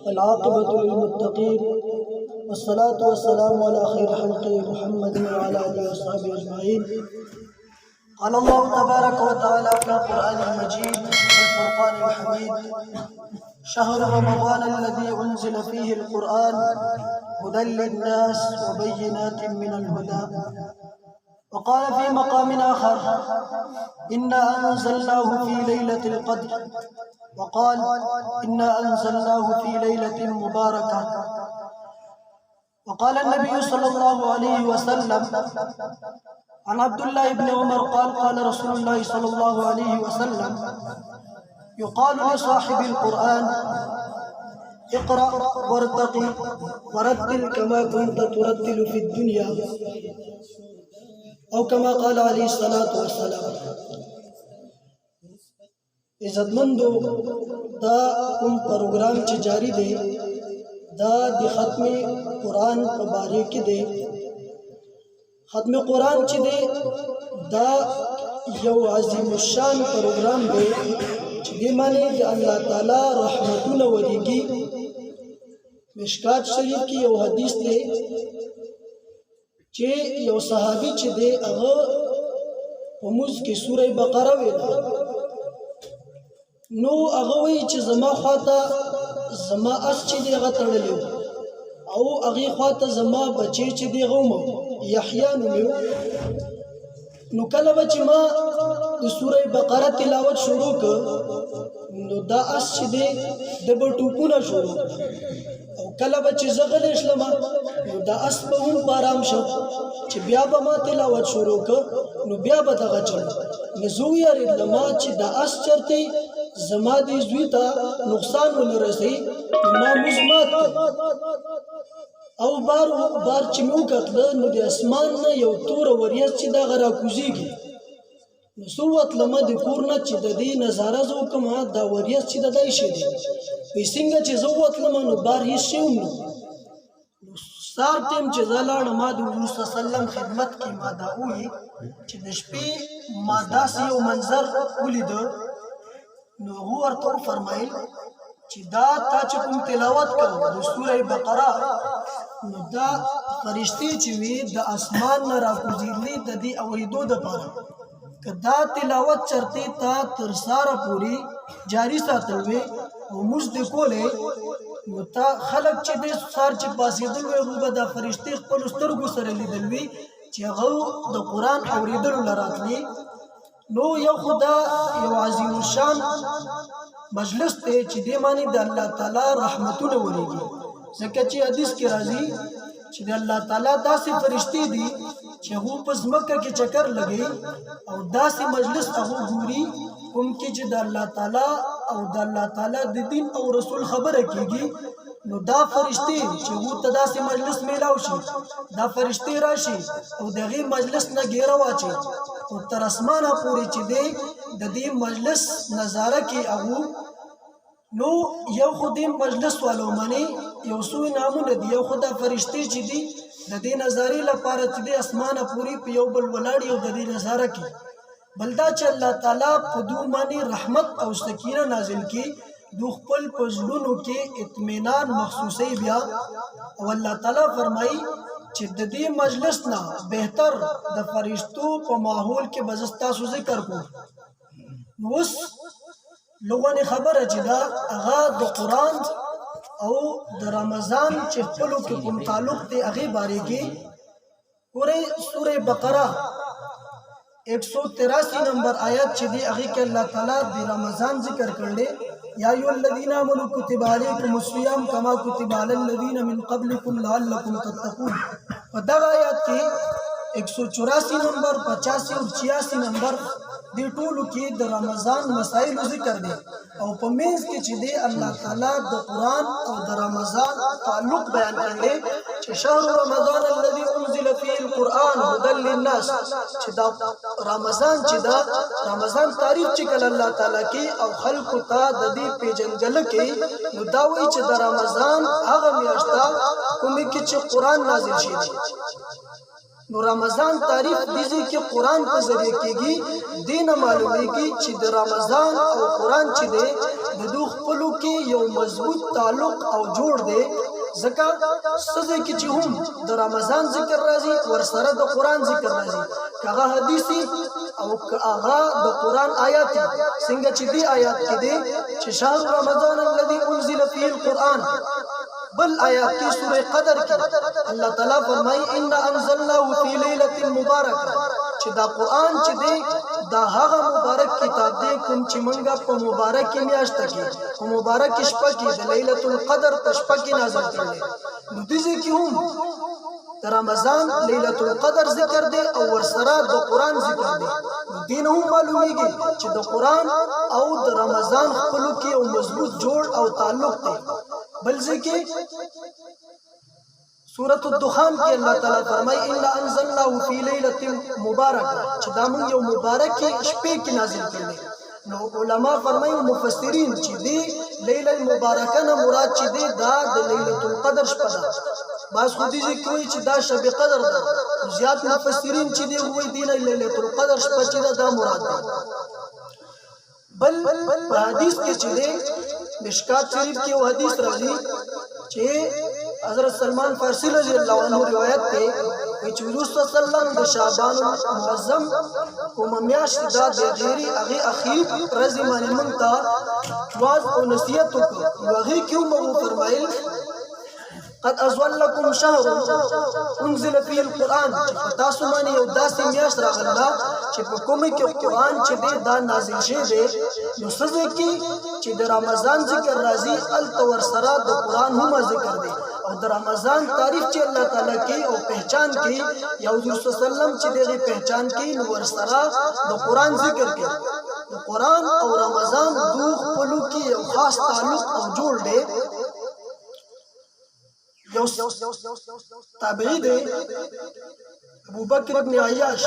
والعاقبة للمتقين والصلاة والسلام على خير خلق محمد وعلى آله وصحبه أجمعين. قال الله تبارك وتعالى في القرآن المجيد والفرقان الحميد: شهر رمضان الذي أنزل فيه القرآن هدى للناس وبينات من الهدى. وقال في مقام آخر: إنا أنزلناه في ليلة القدر. وقال: إنا أنزلناه في ليلة مباركة. وقال النبي صلى الله عليه وسلم عن عبد الله بن عمر قال: قال رسول الله صلى الله عليه وسلم: يقال لصاحب القرآن: اقرأ وارتقي ورتل كما كنت ترتل في الدنيا، او كما قال عليه الصلاة والسلام. عزتمندو، دا کوم پروګرام چې جاری دی دا د ختم قرآن په باره کې دی. ختم قرآن چې دی دا یو عظیم الشان پروګرام دی چې دې باندې د الله تعالی رحمتونه ورېږي. مشکات شریف کې یو حدیث دی چې یو صحابي چې دی هغه په موږ کې سوره بقره ویله، نو هغه وایي چې زما خواته زما اس چې دی هغه تړلی و، او هغې خواته زما بچی چې دی هغه ومه یحیا نومې و. نو کله به چې ما د سوره بقره تلاوت شروع کړ نو دا اس چې دی د به ټوپونه شروع کړه، او کله به چې زه غلی شلم نو دا اس به هم په ارام شو. چې بیا به ما تلاوت شروع کړ نو بیا به دغه چل. نو زه ویارېدلم چې دا اس چرته زما دې زوی ته نقصان ونه رسوي، نو ما موږ مات کړ. او بار چې مې وکتله نو د اسمان نه یو توره وریځ چې دغه راکوزېږي. نو زه وتلم د کور نه چې د دې نظاره زه وکړم دا وریځ چې د دا ایښی دی. وایي څنګه چې زه وتلم نو بار هېڅ شی هم نه. نو سهار ټایم چې زه لاړم ما د حضور صلی الله علیه وسلم خدمت کې ما دا وویل چې د شپې ما داسې یو منظر ولیده. نو هغه ورته وفرمایل چې دا تا چې کوم تلاوت کوو د سوره بقره نو دا فرشتې چې وي د اسمان نه راکوزېدلې د دې اورېدو دپاره. که دا تلاوت چرته تا تر ساره پورې جاري ساتل وي او موږ دې کولې نو تا خلک چې د سهار چې پاڅېدل وي هغوی به دا فرشتې خپلو سترګو سره لیدل وي چې هغه د قرآن اورېدلو له راتلې. نو یو خو دا یو عظیم الشان مجلس دی چې دې باندې د الله تعالی رحمتونه ورېږي. ځکه چې حدیث کې راځي چې د الله تعالی داسې فرشتې دي چې هغو په ځمکه کې چکر لګوي او داسې مجلس هغو ګوري کوم کې چې د الله تعالی او د الله تعالی د دین او رسول خبره کېږي. نو دا فرشتې چې هغو ته داسې مجلس میلاو شي، دا فرشتې راشي او د هغې مجلس نه ګیره واچي او تر اسمانه پورې چې دی د دې مجلس نظاره کې هغو. نو یو خو دې مجلس والو منې یو څو انعامونه دي. یو خو دا فرشتې چې دي د دې نظارې لپاره چې دی اسمانه پورې په یو بل ولاړ او د دې نظاره کې. بل دا چې الله تعالی په دو باندې رحمت او سکینه نازل کړي، دو خپل په زړونو کې اطمینان محسوسوي بیا. او الله تعالی فرمایي چې د دې مجلس نه بهتر د فرشتو په ماحول کې به زه ستاسو ذکر کوم. نو اوس لغونې خبره چې دا هغه د قرآن او د رمضان چې خپلو کې کوم تعلق دی هغې بارے کې ګورئ. سوره بقره 183 نمبر آیت چې دی هغې کې الله تعالی د رمضان ذکر کړلی: یا ایها الذین آمنوا کتب علیکم الصیام کما کتب علی الذین من قبلکم لعلکم تتقون. په دغه آیات کې 184 نمبر 85 او 86 نمبر دې ټولو کې د رمضان مسائل ذکر دي. او په منځ کې چې دی الله تعالی د قرآن او د رمضان تعلق بیان کړی چې شهر رمضان الذي انزل فيه القرآن هدى للناس. چې دا رمضان چې دا رمضان تعریف چې کله الله تعالی کې او خلقو ته د دې پیژندګلو کې نو دا وایي چې د رمضان هغه میاشت کومې کې چې قرآن نازل شوی دی. نو رمضان تعریف دیږي کې قرآن په ذریعہ کېږي. دینه معلومیږي چې د رمضان او قرآن چې دی د دوه خپلو کې یو مضبوط تعلق او جوړ دی ځکه څه کې چې هم د رمضان ذکر راځي ورسره د قرآن ذکر راځي هغه حدیثي او هغه د قرآن آیات څنګه چې دی آیات کې دی چې شهر رمضان الذي انزل فيه القرآن بل آیات کی سورہ قدر کی اللہ تعالی فرمائی ان انزلناه فی لیلۃ مبارکہ چې دا قرآن چې دی دا هغه مبارک کتاب دی کوم چې مونږه په مبارک میاشت کې په مبارک شپه کې د لیلۃ القدر په شپه کې نازل کړي نو دې کې هم رمضان لیلۃ القدر ذکر دی او ورسره د قرآن ذکر دی دین هم معلومیږي چې د قرآن او د رمضان خپلو کې یو مضبوط جوړ او تعلق دی بل ذکر سورۃ الدخان کې الله تعالی فرمایي ان انزلناه فی لیلۃ مبارکہ چې دا موږ یو مبارکه شپه کې نازل کړي نو علما فرمایي مفسرین چې دی لیلۃ مبارکہ نه مراد چې دی دا د لیلۃ القدر شپه ده بعض خودی کوي چې دا شب قدر ده زیات مفسرین چې دی وایي دی لیلۃ القدر شپه چې دا مراد ده بل په حدیث کې چې دی مشکات شریف کې یو حدیث راځي چې حضرت سلمان فارسی رضی اللہ عنہ روایت تے چې حضور صلی الله علیه وسلم د شعبان المعظم کوم میاشت دا د غیری اغه اخیر رضی باندې مونږ ته واعظ او نصیحت وکړو هغه کې مو فرمایل قد ازولکم شهر انزل فيه القرآن تاسو باندې یو داسې میاشت راغله چې په کومه کې قرآن چې دا نازل شوی دی نو څه کې چې د رمضان ذکر راځي التور سره د قرآن هم ذکر دی او د رمضان تاریخ چې الله تعالی کې او پہچان کې یا حضور صلی الله علیه وسلم چې دغه پہچان کې نو ورسره د قرآن ذکر کې د قرآن او رمضان دوه خپلو کې یو خاص تعلق او جوړ دی تابعی دے ابو بکر ابن عیاش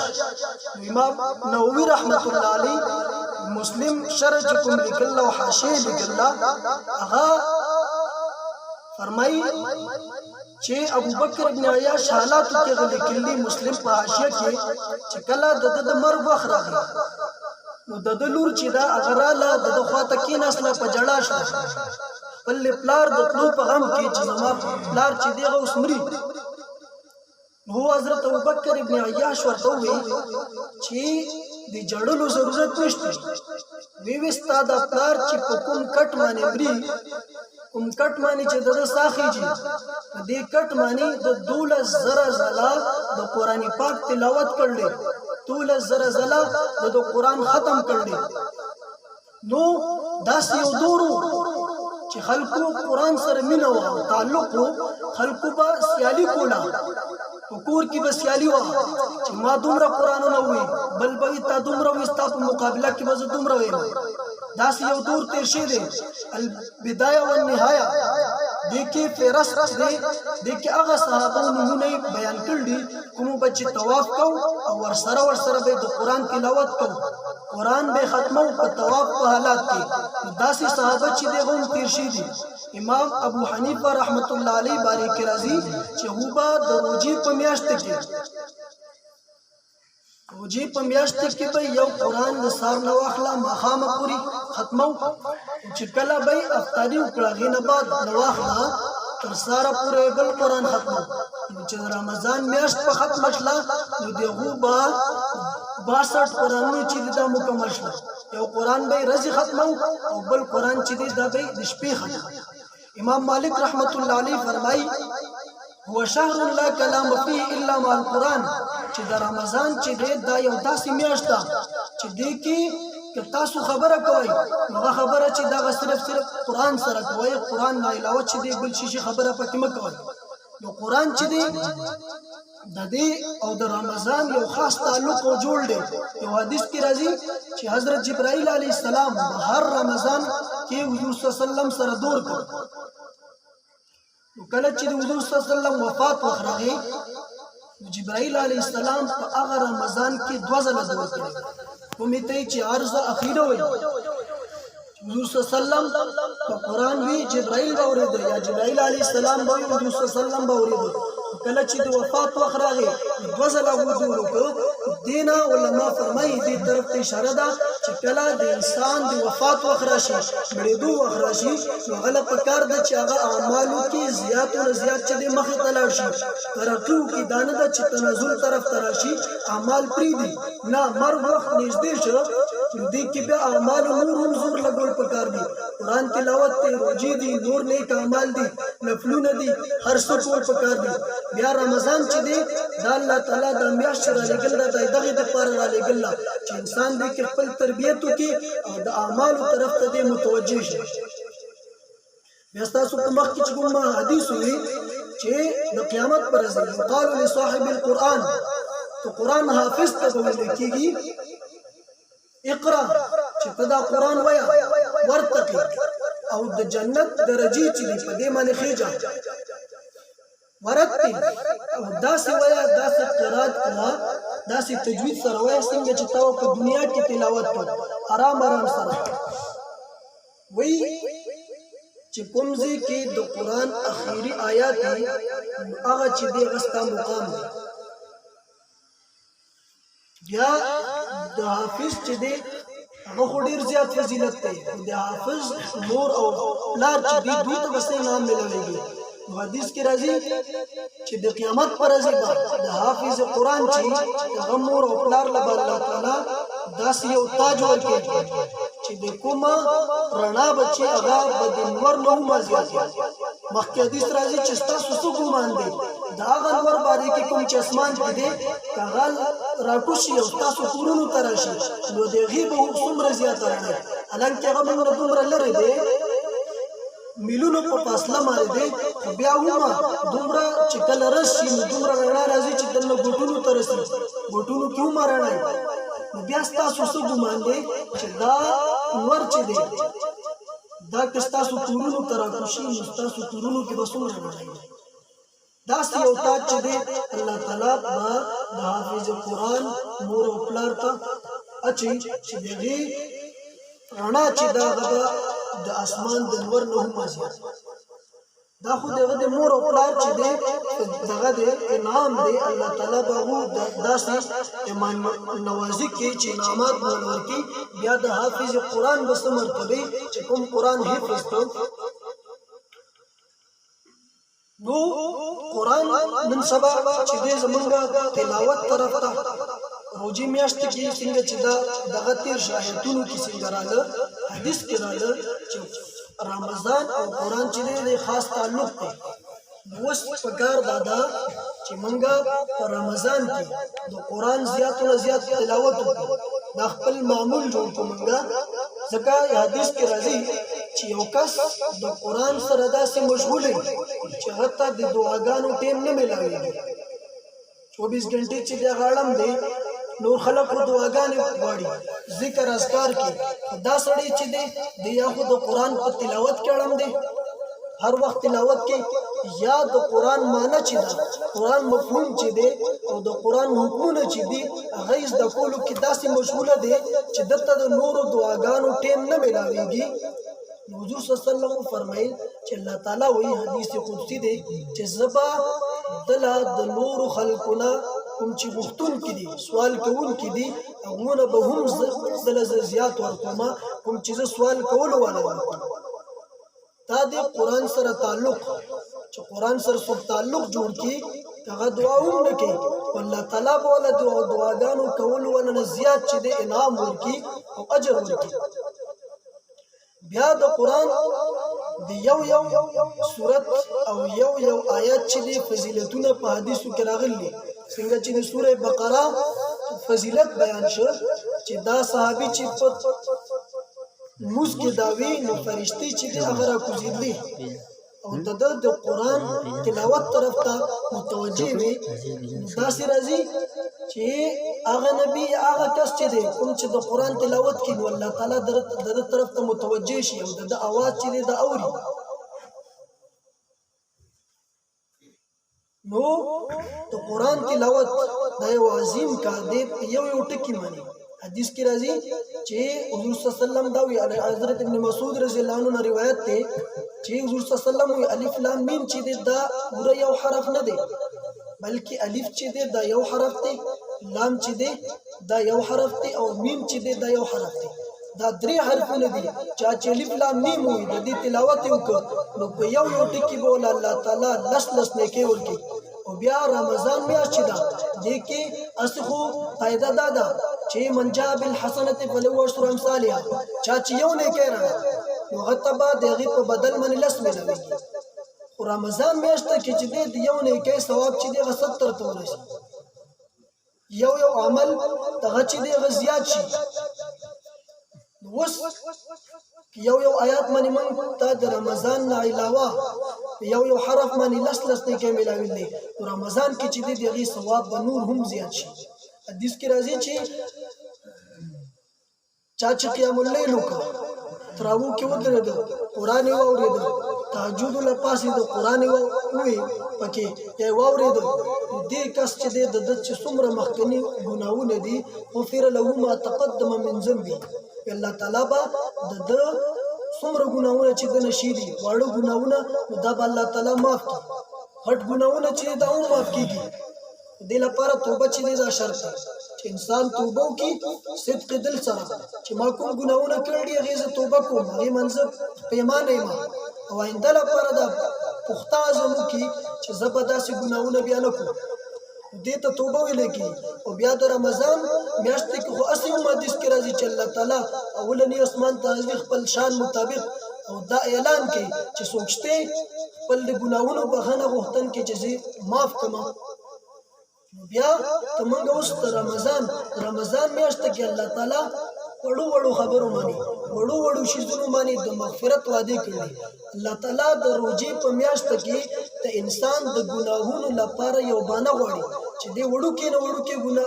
امام نووی رحمت اللہ علی مسلم شرح چکم لکھ اللہ و حاشی لکھ اللہ اغا فرمائی چې ابو بکر ابن عیاش حالاتو کې لکلی مسلم په حاشیه کې چې کله د مرګ وخت راغی نو د لور چې دا اغراله د خواته کې نسله په جړا شو بل پلار د تلو په غم کې چې زما پلار چې دیغه اوس مري هو حضرت ابوبکر ابن عیاش ورته وی چې د جړلو ضرورت نشته وی وستا د پلار چې په کوم کټ باندې مري کوم کټ باندې چې د ساخیږي دې کټ باندې د 12000 زلا د قران پاک تلاوت کړل 12000 زلا د قران ختم کړل نو داس یو دورو چې خلکو قرآن سره مینه او تعلق خلکو به سیالي کوله کور کې به سیالي و چې ما دومره قرآن نه وي بل به تا دومره وي ستا په مقابله کې به زه دومره ویم داسې یو دور تیر شوی دی البدایه والنهایه دې کې فهرست دی دې کې هغه صحابه نمونه بیان کړي کوم بچي طواف کو او ورسره به د قرآن تلاوت کو قرآن به ختمو په طواف په حالات کې داسې صحابه چې دغه تیر شي دي امام ابو حنیفه رحمت الله علیه باریک رضی چې هو با د روزي په میاشت کې روزي په میاشت کې به یو قرآن د سار نو اخلا مخامه پوری ختمو چې کله به افطاری وکړه غینه بعد نو اخلا تر ساره پورې بل قرآن ختمو چې رمضان میاشت په ختم شله نو دغه با 62 قرآن چې دا مکمل شله یو قرآن به رزي ختمو او بل قرآن چې دا به د شپې ختمو امام مالک رحمت الله علیه فرمای هو شهر لا کلام فيه الا مع القرآن چې د رمضان چې دا یو داسې میاشت ده چې دې کې که تاسو خبره کوئ نو خبره چې دا صرف قرآن سره کوئ قرآن نه علاوه چې دې بل شي خبره پکې مه کوئ نو قرآن چې دې د دې او د رمضان یو خاص تعلق او جوړ دی یو حدیث کې راځي چې حضرت جبرائیل علیه السلام هر رمضان کې حضور صلی الله علیه وسلم سره دور کړ کله چې حضور صلی الله علیه وسلم وفات وخرغه جبرائیل علیه السلام په هغه رمضان کې 2 ځله دور کړ کومې ته چې عرض اخیره وي حضور صلی الله علیه وسلم په قرآن وی جبرائیل باورید یا جبرائیل علیه السلام به حضور صلی الله علیه وسلم باورید کله چې د وفات وخت راغی دوه ځله وضو وکړو دینا علما فرمایي دې طرف ته اشاره ده چې کله د انسان د وفات وخت راشي مړېدو وخت راشي نو هغه پکار ده چې هغه اعمالو کې زیات او زیات چې د مخې ته لاړ شي ترقي وکړي دا نه ده چې تنازل طرف ته راشي اعمال پرېږدي نه مرګ وخت نږدې شو نو دې کې بیا اعمال نور هم زور لګول پکار دي قرآن تلاوت دی روجې دي نور نیک اعمال دي نفلونه دي هر څه ټول پکار دي بیا رمضان چې دی دا الله تعالی د میاشت رالېږل ده د دغې دپاره رالېږل ده چې انسان دې کې خپل تربیت وکړي او د اعمالو طرف ته دې متوجه شي بیا ستاسو په مخ کې چې کوم حدیث وي چې د قیامت پر ورځ یقال لصاحب القرآن تو قرآن حافظ ته به ویل کېږي اقرا چې ته دا قرآن وایه ورتقي او د جنت درجې چې دي په دې باندې خېږه ورتل او داسې وایه داسې قرات کوه داسې تجوید سره وایه څنګه چې تا په دنیا کې تلاوت کړ آرام آرام سره وایي چې کوم ځای کې د قرآن اخیری آیات دي هغه چې دی هغه ستا مقام دی بیا د حافظ چې دی هغه خو ډېر زیات فضیلت دی د حافظ مور او پلار چې دی دوی ته به څه انعام میلاویږي حدیث کې راځي چې د قیامت پر ورځ به د حافظ قرآن چې هغه مور او پلار له الله تعالی داسې یو تاج ورکړي چې د کومه رڼا به چې هغه به د نور نه هم زیات مخکې حدیث راځي چې ستاسو څه ګمان دی د هغه نور باندې کې کوم چې اسمان کې دی که هغه راکوشي او ستاسو کورونو ته راشي نو د هغې به څومره زیاته رڼا حالانکې هغه موږ نه دومره لرې دی میلونو په فاصله باندې دی خو بیا هم دومره چې کله راشي نو دومره رڼا راځي چې دننه ګوټونو ته رسي ګوټونو کې هم رڼا نو بیا ستاسو څه ګمان دی چې دا نور چې دی دا که ستاسو کورونو ته راکوشي نو ستاسو کورونو کې به څومره رڼا وي داسې یو تاج چې دی الله تعالی به د حافظ قرآن مور او پلار ته اچوي چې د هغې رڼا چې دا هغه به د اسمان د نور نه هم زیات دا خو دغه د مور او پلار چې دی دغه د انعام دی الله تعالی به هغو داسې ایمان نوازي کوي چې انعامات به ورکړي بیا د حافظ قرآن به څه مرتبې چې کوم قرآن حفظ کړ نو قرآن نن سبا چې دی زمونږ تلاوت طرف ته روجي میاشت کې څنګه چې دا دغه تیر شاهدونو کې څنګه راغله حدیث کې راغله چې رمضان او قرآن چې دی خاص تعلق دی اوس پکار دادا چې مونږه په رمضان کې د قرآن زیات او زیات تلاوت وکړو دا خپل معمول جوړ کړو مونږه ځکه حدیث کې راځي چې یو کس د قرآن سره داسې مشغول دی چې هغه ته د دعاګانو ټیم نه میلاویږي 24 غنټې چې د غاړم دی نور خلق خو دعاګانې غواړي ذکر اذکار کې دا سړی چې دی د یا خو د قرآن په تلاوت کې اړم دی هر وخت تلاوت کې یا د قرآن معنی چې ده قرآن مفهوم چې دی او د قرآن حکمونه چې دي هغه یې زده کولو کې داسې مشغوله دی چې دلته د نورو دعاګانو ټیم نه میلاویږي حضور صلی الله علیه وسلم فرمایل چې الله تعالی وایي حدیث قدسی دی چې زبا دلا د نورو خلقونه کوم چې غوښتونکي دي سوال کوونکي دي هغونه به هم زله زیات ورکوم کوم چې سوال کول ولا ورکوم دا د قرآن سره تعلق چې قرآن سره څوک تعلق جوړ کړي هغه دعا هم نه کوي الله تعالی به له دعاګانو کول ونه زیات چې د انعام ورکړي او اجر ورکړي بیا د قرآن د یو سورت او یو آیات چې دی فضیلتونه په حدیثو کې راغلي څنګه چې د سوره بقره فضیلت بیان شو چې دا صحابي چې په موږ کې داوی نو فرشتي چې دی هغه راکوزیدلي او د قرآن تلاوت طرف ته متوجه وي داسې راځي چې هغه نبی هغه کس چې دی کوم چې د قرآن تلاوت کوي نو الله تعالی د طرف ته متوجه شي او د اواز چې دی د اوري نو د قرآن تلاوت دا یو عظیم کار دی یو ټکی مانی حدیث کې راځي چې حضور صلی الله علیه وسلم دا وی حضرت ابن مسعود رضی الله عنه روایت ده چې حضور صلی الله علیه وسلم وی الف لام میم چې دا پورا یو حرف نه دی بلکې الف چې دا یو حرف دی لام چې دا یو حرف دی او میم چې دا یو حرف دی دا درې حرفونه دي چې الف لام میم وي د دې تلاوت وکړو نو په یو ټکی بول الله تعالی لس نیکي ورکړي او بیا رمضان میاشت ده دې کې اسخو قاعده ده چې من جاء بالحسنه فله عشر امثالها چې یو نیکي راغی نو غتبه دغه په بدل من لس ملوي رمضان میاشت کې چې دې یو نیکي ثواب چې دې 70 ته ورسي یو عمل دغه چې دې غزيات شي وس یو آیات باندې مونږ ته د رمضان نه علاوه یو حرف باندې لس نه کې ملاوي دي رمضان کې چې دغه ثواب به نور هم زیات شي حدیث کې راځي چې چې قیام الليل وکړه تراو کې ودرېد قرآن یې واورېد تهجد لپاسې د قرآن یې وې پکې یې واورېد دې کس چې د چې څومره مخکنی ګناهونه دي غفر له ما تقدم من ذنبه الله تعالی با د څومره ګناهونه چې د نشي دي واړه ګناهونه دا به الله تعالی معاف کړي هټ ګناهونه چې دا هم معاف کیږي دې لپاره توبه چې دا شرط دی چې انسان توبه وکړي صدق دل سره چې ما کوم ګناهونه کړی هغه زه توبه کوم هغه منځ پیمانه ما او آینده لپاره دا پخته عزم وکړي چې زه به داسې ګناهونه بیا نه کوم دې ته توبه ویل کی او بیا د رمضان میاشت کې خو اصلي حدیث کې راځي چې الله تعالی اولنی اسمان ته خپل شان مطابق او دا اعلان کوي چې سوچته خپل د ګناهونو بخښنه غوښتن کې چې معاف کما بیا تمنګ اوس رمضان میاشت کې الله تعالی وړو خبرو باندې وړو شیزونو باندې د مغفرت وعده کړی الله تعالی د روزي په میاشت کې د انسان د ګناهونو لپاره یو باندې غواړي چې دی وړو کې ګناه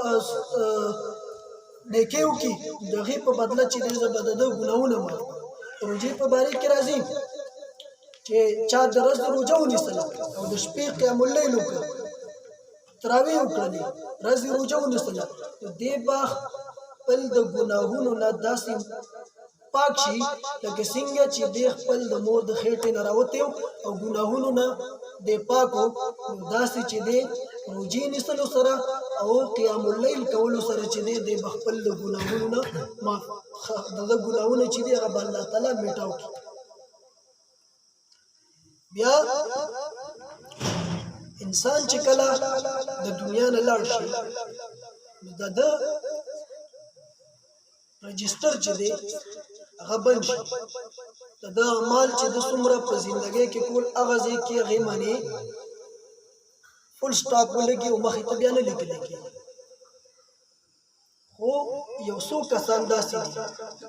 نیکیو کې دغه په بدله چې د بدده ګناهونه ما روزي په باره کې راځي چې چا درز روزه ونیسل او د شپې قیام الليل وکړ تراویح وکړي راځي روزه ونیسل دې باغ خپل د ګناهونو نه داسې پاک شي لکه څنګه چې د خپل د مور د خېټې نه راوته او ګناهونو نه د پاکو داسې چې د روزي نیسلو سره او قیام الليل کولو سره چې د خپل د ګناهونو نه ما د ګناهونو چې د الله تعالی میټاو کی بیا انسان چې کله د دنیا نه لاړ شي د رجستر چې دی هغه بند شي د اعمال چې د څومره په ژوندۍ کې کول هغه ځای کې هغه معنی فل سټاپ ولګي او مخې ته بیا نه لیکل کېږي خو یو څو کسان داسې دي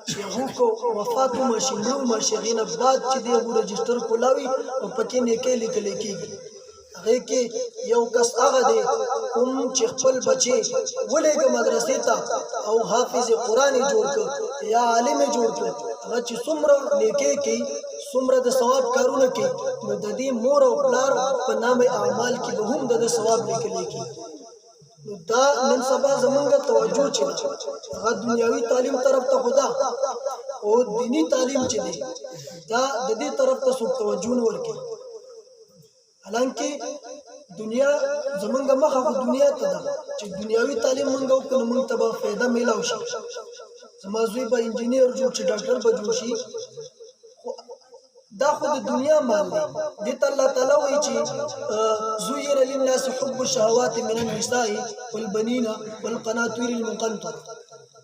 چې هغه کو وفات ماشینو ماشغینه بعد چې د رجستر کولاوي او پکې نه کې لیکل کېږي هغه کې یو کس هغه دی کوم چې خپل بچي ولېګه مدرسې ته او حافظ قرآن جوړ کړ یا عالم جوړ کړ هغه چې څومره نیکي کوي څومره د ثواب کارونه کوي نو د دې مور او پلار په نامه اعمال کې به هم د ثواب لیکل کېږي نو دا نن سبا زمونږ توجه چې هغه دنیوي تعلیم طرف ته خدا او دینی تعلیم چې دی دا د دې طرف ته څوک توجه نه ورکوي حالانکه دنیا زمونږ مخه خو دنیا ته ده چې دنیوي تعلیم مونږ وکړو مونږ ته به فایده میلاو شي زما زوی به انجینیر جوړ شي ډاکټر به جوړ شي دا خو د دنیا مال دی د الله تعالی وایي چې زویر للناس حب الشهوات من النساء والبنين والقناطير المقنطره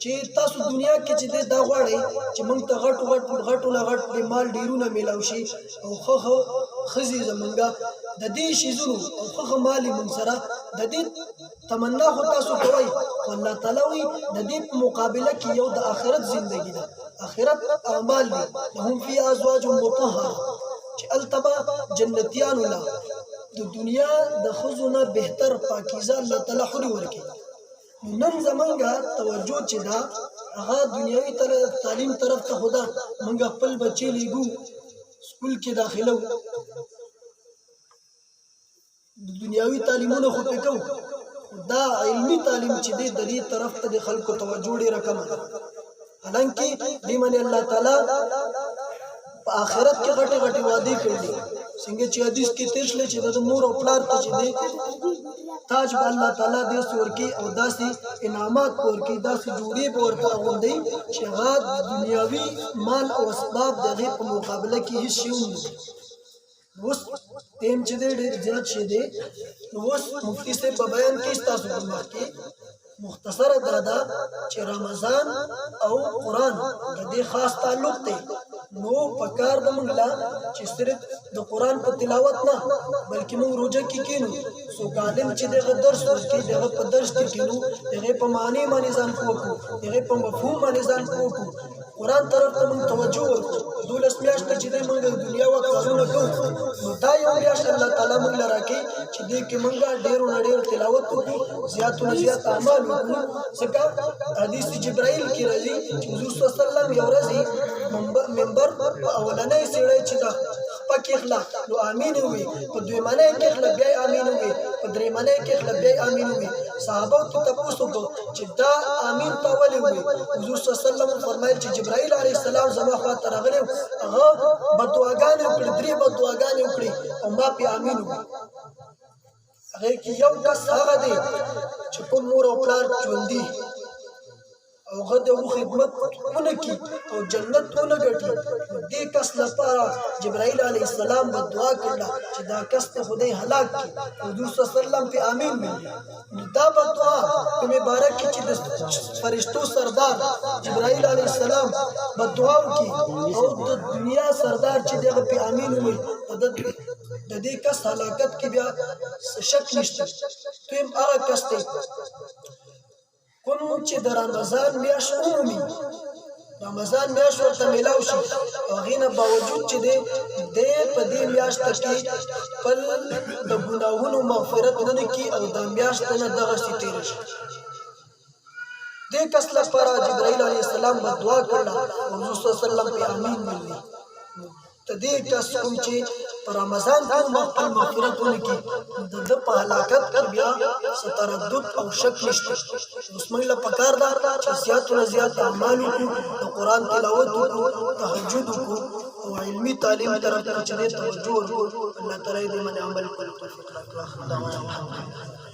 چې تاسو دنیا کې چې دا غواړئ چې موږ ته غټ د مال ډیرونه میلاو شي او خو خزي زمونږه د دې شیزونو او خو مالی من سره د دې تمنا خو تاسو کوي الله تعالی وي د دې په مقابله کې یو د آخرت ژوندۍ ده آخرت اعمال دي هم فی ازواج مطهره چې التبا جنتیان الله د دنیا د خزونه بهتر پاکیزه الله تعالی حری ورکي نن زمونږه توجه چې دا هغه دنیوي تعلیم طرف ته خدا مونږ خپل بچی لیګو سکول کې داخلو د دنیوي تعلیمونه خو پکاو دا علمی تعلیم چې دی د دې طرف ته د خلکو توجه ډېره کمه ده حالانکه دې باندې الله تعالی په آخرت کې غټې غټې وعدې کړي دي څنګه چې حدیث کې تیر شوی چې د مور او پلار ته چې دی تاج به الله تعالی دې ورکړي او داسې انعامات ورکړي داسې جوړې به ورته اغوندي چې هغه د دنیاوي مال او اسباب د هغې په مقابله کې هېڅ شی هم نه اوس ټیم چې دی ډېر زیات شی دی نو اوس مفتي صاحب په بیان کې ستاسو په مخکې مختصره دا ده چې رمضان او قرآن د دې خاص تعلق دی نو پکار د موږ لا چې صرف د قرآن په تلاوت نه بلکې موږ روژه کې کینو څوک عالم چې دغه درس ورکړي دغه په درس کې کینو هغې په معنی باندې ځان پوه کړو هغې په مفهوم باندې ځان پوه کړو قرآن طرف ته موږ توجه ورکړو 12 میاشتې چې دی موږ د دنیا وخت کارونه کوو نو دا یو میاشت الله تعالی موږ له راکړي چې دې کې موږ ډېرو نه ډېر تلاوت وکړو زیاتو نه زیات اعمال وکړو ځکه حدیث جبرائیل کې راځي چې حضور صلی الله علیه وسلم یو ورځ منبر په اولنۍ سیړۍ چې ده پکې اخلا نو امین وي په دویمنۍ کې اخلا بیا امین وي په درېمنۍ کې اخلا بیا امین وي صحابه ته تاسو کو چې دا امین ته ولې وي حضور صلی الله علیه وسلم فرمایل چې جبرائیل علیه السلام زما خواته راغلی هغه بدعاګانې وکړې 3 بدعاګانې وکړې او ما په امین وي هغه کې یو کس هغه دی چې کوم مور او پلار ژوندي او هغه د خدمت ونه کی او جنت ونه ګټي دې کس لپاره جبرائیل علیه السلام به دعا کړله چې دا کس ته خدای هلاک کړي حضور صلی الله علیه وسلم په امین ویل دا به دعا په مبارک کې چې د فرشتو سردار جبرائیل علیه السلام به دعا وکړي او د دنیا سردار چې دغه په امین وي د دې کس هلاکت کې بیا شک نشته دویم هغه کس دی کوم چې د رمضان میاشت عمومي رمضان میاشت ورته میلاو شي هغې نه باوجود چې دی په دې میاشت کې خپل د ګناهونو مغفرت نه کړي او دا میاشت نه دغسې تېره شي دې کس لپاره جبرائیل علیه السلام به دعا کړله او حضور صلی الله علیه وسلم په امین ویلي ته دې کس کوم چې په رمضان کې خپل مغفرت ونکړي د ده په هلاکت کې بیا څه تردد او شک نشته اوس موږ له پکار ده چې زیاتو نه زیات اعمال وکړو د قرآن تلاوت وکړو تهجد وکړو او علمي تعلیم طرف ته چې دی توجه ورکړو الله تعالی دې باندې عمل کولو توفیق راکړي